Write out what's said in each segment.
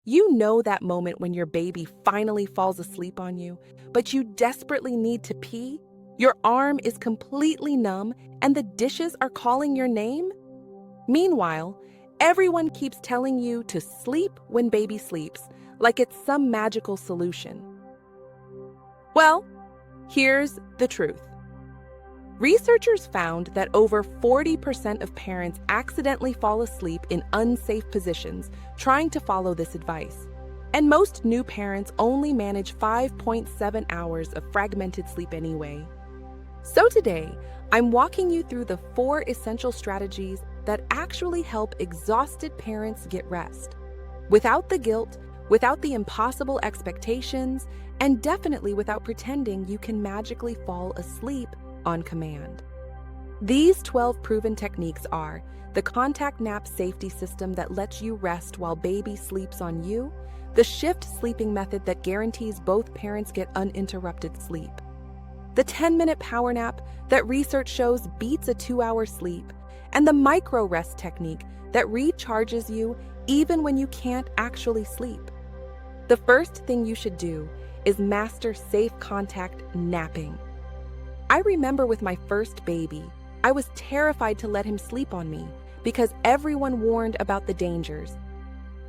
You know that moment when your baby finally falls asleep on you, but you desperately need to pee? Your arm is completely numb and the dishes are calling your name? Meanwhile, everyone keeps telling you to sleep when baby sleeps, like it's some magical solution. Well, here's the truth. Researchers found that over 40% of parents accidentally fall asleep in unsafe positions trying to follow this advice. And most new parents only manage 5.7 hours of fragmented sleep anyway. So today, I'm walking you through the 4 essential strategies that actually help exhausted parents get rest. Without the guilt, without the impossible expectations, and definitely without pretending you can magically fall asleep on command. These 12 proven techniques are the contact nap safety system that lets you rest while baby sleeps on you, the shift sleeping method that guarantees both parents get uninterrupted sleep, the 10-minute power nap that research shows beats a 2-hour sleep, and the micro rest technique that recharges you even when you can't actually sleep. The first thing you should do is master safe contact napping. I remember with my first baby, I was terrified to let him sleep on me because everyone warned about the dangers.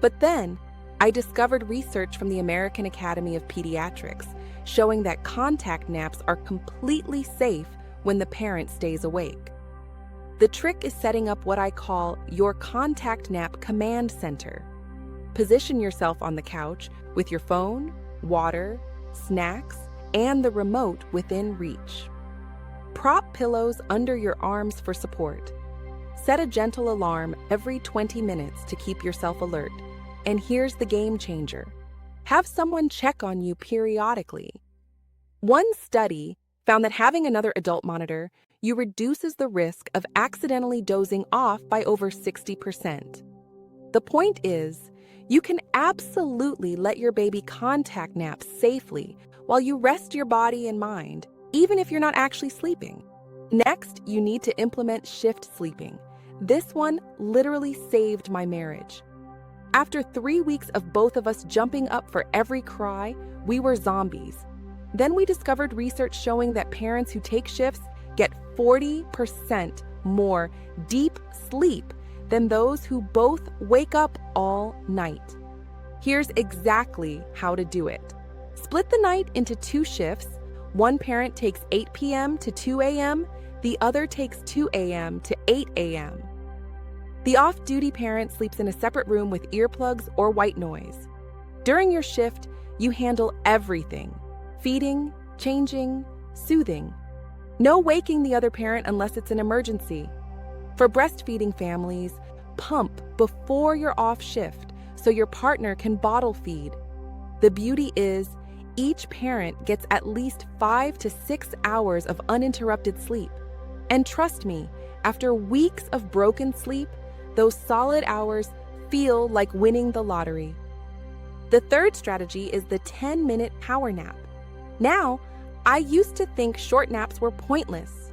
But then, I discovered research from the American Academy of Pediatrics showing that contact naps are completely safe when the parent stays awake. The trick is setting up what I call your contact nap command center. Position yourself on the couch with your phone, water, snacks, and the remote within reach. Prop pillows under your arms for support. Set a gentle alarm every 20 minutes to keep yourself alert. And here's the game changer. Have someone check on you periodically. One study found that having another adult monitor you reduces the risk of accidentally dozing off by over 60%. The point is, you can absolutely let your baby contact nap safely while you rest your body and mind, even if you're not actually sleeping. Next, you need to implement shift sleeping. This one literally saved my marriage. After 3 weeks of both of us jumping up for every cry, we were zombies. Then we discovered research showing that parents who take shifts get 40% more deep sleep than those who both wake up all night. Here's exactly how to do it. Split the night into 2 shifts. One parent takes 8 p.m. to 2 a.m., the other takes 2 a.m. to 8 a.m. The off-duty parent sleeps in a separate room with earplugs or white noise. During your shift, you handle everything: feeding, changing, soothing. No waking the other parent unless it's an emergency. For breastfeeding families, pump before you're off shift so your partner can bottle feed. The beauty is, each parent gets at least 5 to 6 hours of uninterrupted sleep. And trust me, after weeks of broken sleep, those solid hours feel like winning the lottery. The third strategy is the 10-minute power nap. Now, I used to think short naps were pointless.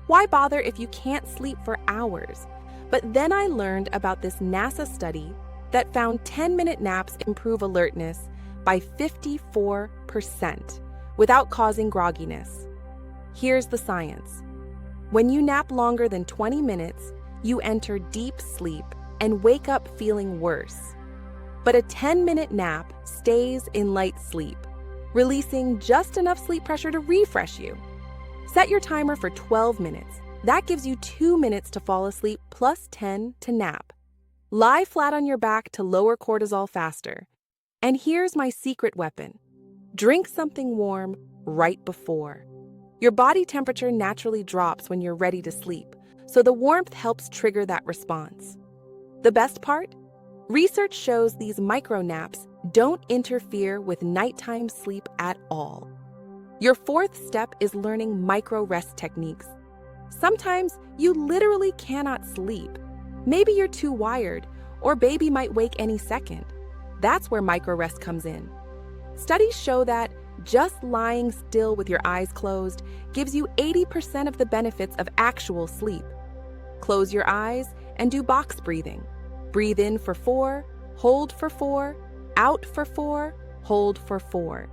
Why bother if you can't sleep for hours? But then I learned about this NASA study that found 10-minute naps improve alertness by 54% without causing grogginess. Here's the science. When you nap longer than 20 minutes, you enter deep sleep and wake up feeling worse. But a 10-minute nap stays in light sleep, releasing just enough sleep pressure to refresh you. Set your timer for 12 minutes. That gives you 2 minutes to fall asleep plus 10 to nap. Lie flat on your back to lower cortisol faster. And here's my secret weapon. Drink something warm right before. Your body temperature naturally drops when you're ready to sleep, so the warmth helps trigger that response. The best part? Research shows these micro naps don't interfere with nighttime sleep at all. Your fourth step is learning micro rest techniques. Sometimes you literally cannot sleep. Maybe you're too wired, or baby might wake any second. That's where micro rest comes in. Studies show that just lying still with your eyes closed gives you 80% of the benefits of actual sleep. Close your eyes and do box breathing. Breathe in for 4, hold for 4, Out for 4, hold for 4.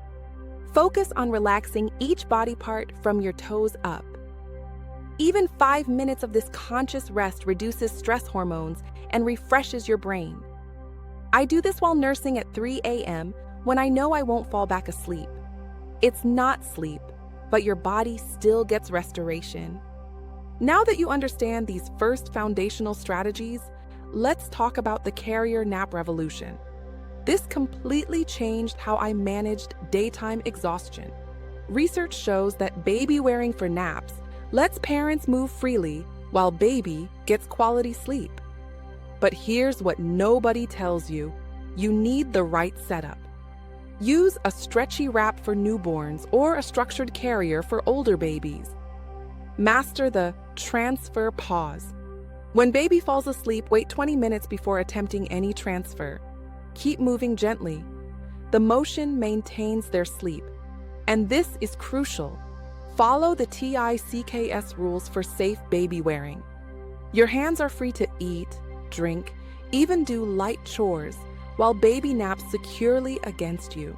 Focus on relaxing each body part from your toes up. Even 5 minutes of this conscious rest reduces stress hormones and refreshes your brain. I do this while nursing at 3 a.m. when I know I won't fall back asleep. It's not sleep, but your body still gets restoration. Now that you understand these first foundational strategies, let's talk about the carrier nap revolution. This completely changed how I managed daytime exhaustion. Research shows that baby wearing for naps lets parents move freely while baby gets quality sleep. But here's what nobody tells you: you need the right setup. Use a stretchy wrap for newborns or a structured carrier for older babies. Master the transfer pause. When baby falls asleep, wait 20 minutes before attempting any transfer. Keep moving gently. The motion maintains their sleep. And this is crucial. Follow the TICKS rules for safe baby wearing. Your hands are free to eat, drink, even do light chores, while baby naps securely against you.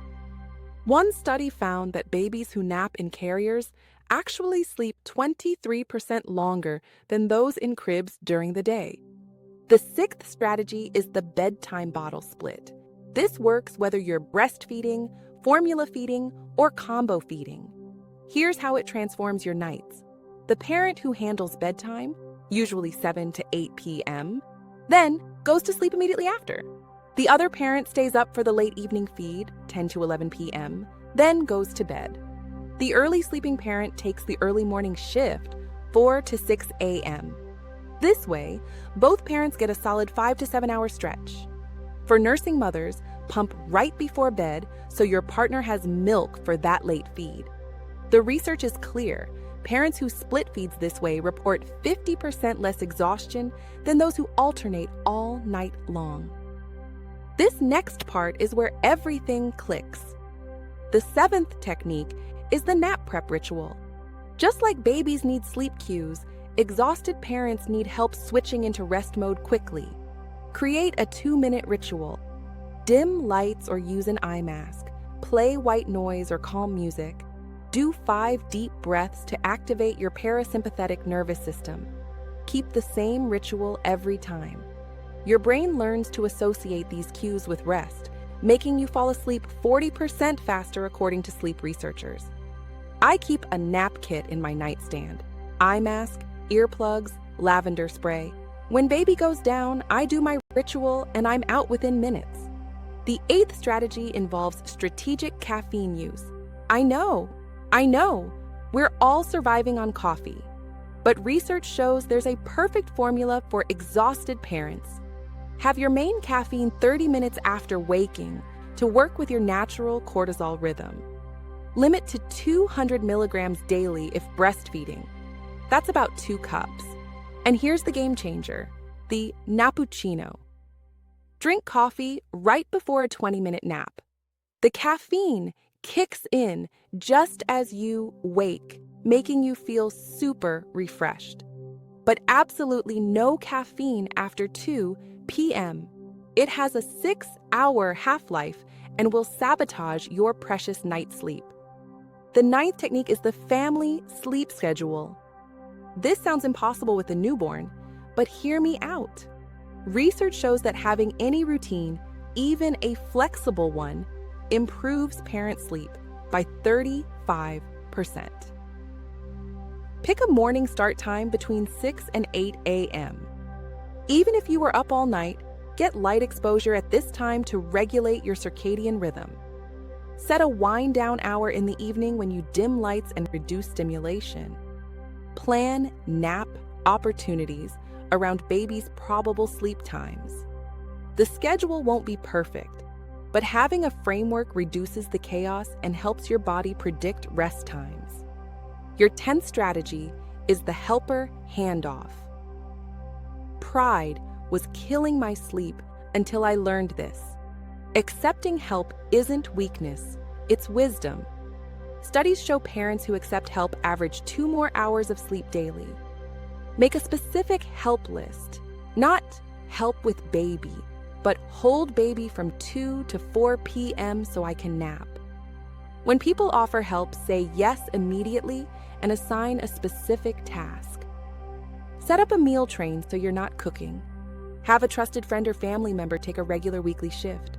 One study found that babies who nap in carriers actually sleep 23% longer than those in cribs during the day. The sixth strategy is the bedtime bottle split. This works whether you're breastfeeding, formula feeding, or combo feeding. Here's how it transforms your nights. The parent who handles bedtime, usually 7 to 8 p.m., then goes to sleep immediately after. The other parent stays up for the late evening feed, 10 to 11 p.m., then goes to bed. The early sleeping parent takes the early morning shift, 4 to 6 a.m. This way, both parents get a solid 5 to 7 hour stretch. For nursing mothers, pump right before bed so your partner has milk for that late feed. The research is clear. Parents who split feeds this way report 50% less exhaustion than those who alternate all night long. This next part is where everything clicks. The seventh technique is the nap prep ritual. Just like babies need sleep cues, exhausted parents need help switching into rest mode quickly. Create a 2-minute ritual. Dim lights or use an eye mask. Play white noise or calm music. Do 5 deep breaths to activate your parasympathetic nervous system. Keep the same ritual every time. Your brain learns to associate these cues with rest, making you fall asleep 40% faster according to sleep researchers. I keep a nap kit in my nightstand. Eye mask, earplugs, lavender spray. When baby goes down, I do my ritual and I'm out within minutes. The 8th strategy involves strategic caffeine use. I know, we're all surviving on coffee. But research shows there's a perfect formula for exhausted parents. Have your main caffeine 30 minutes after waking to work with your natural cortisol rhythm. Limit to 200 milligrams daily if breastfeeding. That's about 2 cups. And here's the game changer, the nappuccino. Drink coffee right before a 20-minute nap. The caffeine kicks in just as you wake, making you feel super refreshed. But absolutely no caffeine after 2 p.m. It has a 6-hour half-life and will sabotage your precious night sleep. The 9th technique is the family sleep schedule. This sounds impossible with a newborn, but hear me out. Research shows that having any routine, even a flexible one, improves parent sleep by 35%. Pick a morning start time between 6 and 8 a.m. Even if you were up all night, get light exposure at this time to regulate your circadian rhythm. Set a wind-down hour in the evening when you dim lights and reduce stimulation. Plan nap opportunities around baby's probable sleep times. The schedule won't be perfect, but having a framework reduces the chaos and helps your body predict rest times. Your 10th strategy is the helper handoff. Pride was killing my sleep until I learned this. Accepting help isn't weakness, it's wisdom. Studies show parents who accept help average 2 more hours of sleep daily. Make a specific help list, not help with baby, but hold baby from 2 to 4 p.m. so I can nap. When people offer help, say yes immediately and assign a specific task. Set up a meal train so you're not cooking. Have a trusted friend or family member take a regular weekly shift.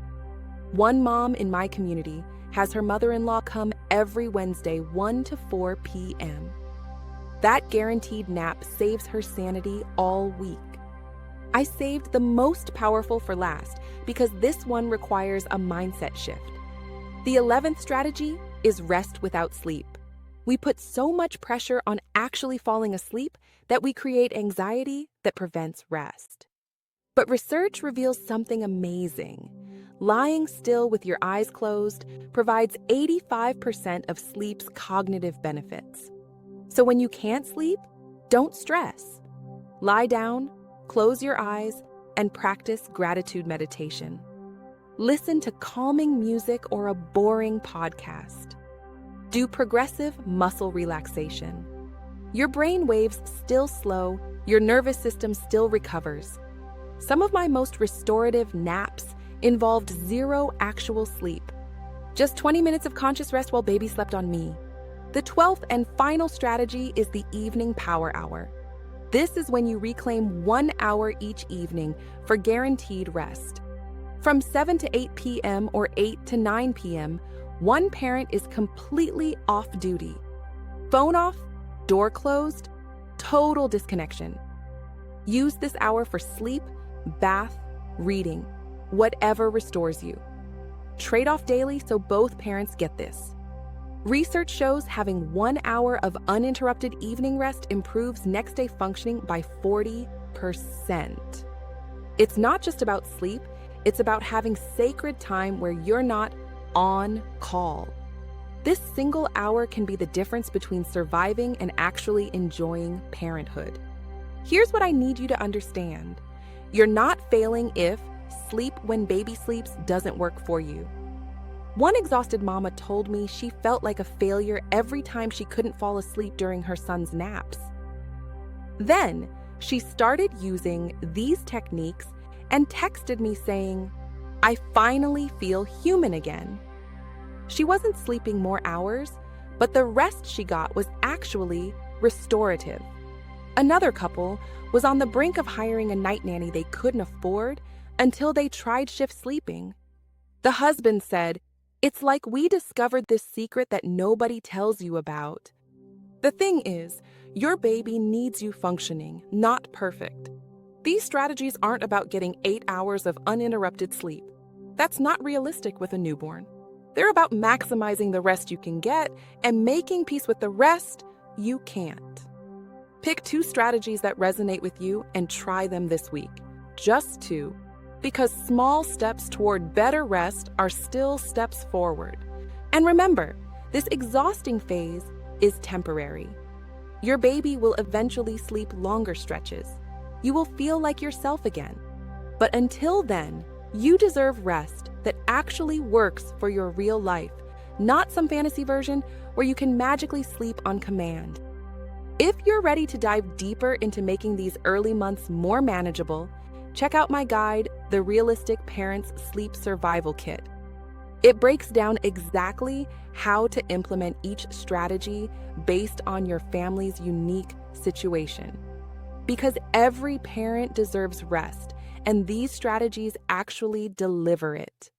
One mom in my community has her mother-in-law come every Wednesday 1 to 4 p.m. That guaranteed nap saves her sanity all week. I saved the most powerful for last because this one requires a mindset shift. The 11th strategy is rest without sleep. We put so much pressure on actually falling asleep that we create anxiety that prevents rest. But research reveals something amazing. Lying still with your eyes closed provides 85% of sleep's cognitive benefits. So when you can't sleep, don't stress. Lie down, close your eyes, and practice gratitude meditation. Listen to calming music or a boring podcast. Do progressive muscle relaxation. Your brain waves still slow, your nervous system still recovers. Some of my most restorative naps involved zero actual sleep. Just 20 minutes of conscious rest while baby slept on me. The 12th and final strategy is the evening power hour. This is when you reclaim 1 hour each evening for guaranteed rest. From 7 to 8 p.m. or 8 to 9 p.m., one parent is completely off duty. Phone off, door closed, total disconnection. Use this hour for sleep, bath, reading, whatever restores you. Trade off daily so both parents get this. Research shows having 1 hour of uninterrupted evening rest improves next day functioning by 40%. It's not just about sleep, it's about having sacred time where you're not on call. This single hour can be the difference between surviving and actually enjoying parenthood. Here's what I need you to understand. You're not failing if sleep when baby sleeps doesn't work for you. One exhausted mama told me she felt like a failure every time she couldn't fall asleep during her son's naps. Then she started using these techniques and texted me saying, "I finally feel human again." She wasn't sleeping more hours, but the rest she got was actually restorative. Another couple was on the brink of hiring a night nanny they couldn't afford until they tried shift sleeping. The husband said, "It's like we discovered this secret that nobody tells you about." The thing is, your baby needs you functioning, not perfect. These strategies aren't about getting 8 hours of uninterrupted sleep. That's not realistic with a newborn. They're about maximizing the rest you can get and making peace with the rest you can't. Pick 2 strategies that resonate with you and try them this week. Just 2. Because small steps toward better rest are still steps forward. And remember, this exhausting phase is temporary. Your baby will eventually sleep longer stretches. You will feel like yourself again. But until then, you deserve rest that actually works for your real life, not some fantasy version where you can magically sleep on command. If you're ready to dive deeper into making these early months more manageable, check out my guide, The Realistic Parents Sleep Survival Kit. It breaks down exactly how to implement each strategy based on your family's unique situation. Because every parent deserves rest, and these strategies actually deliver it.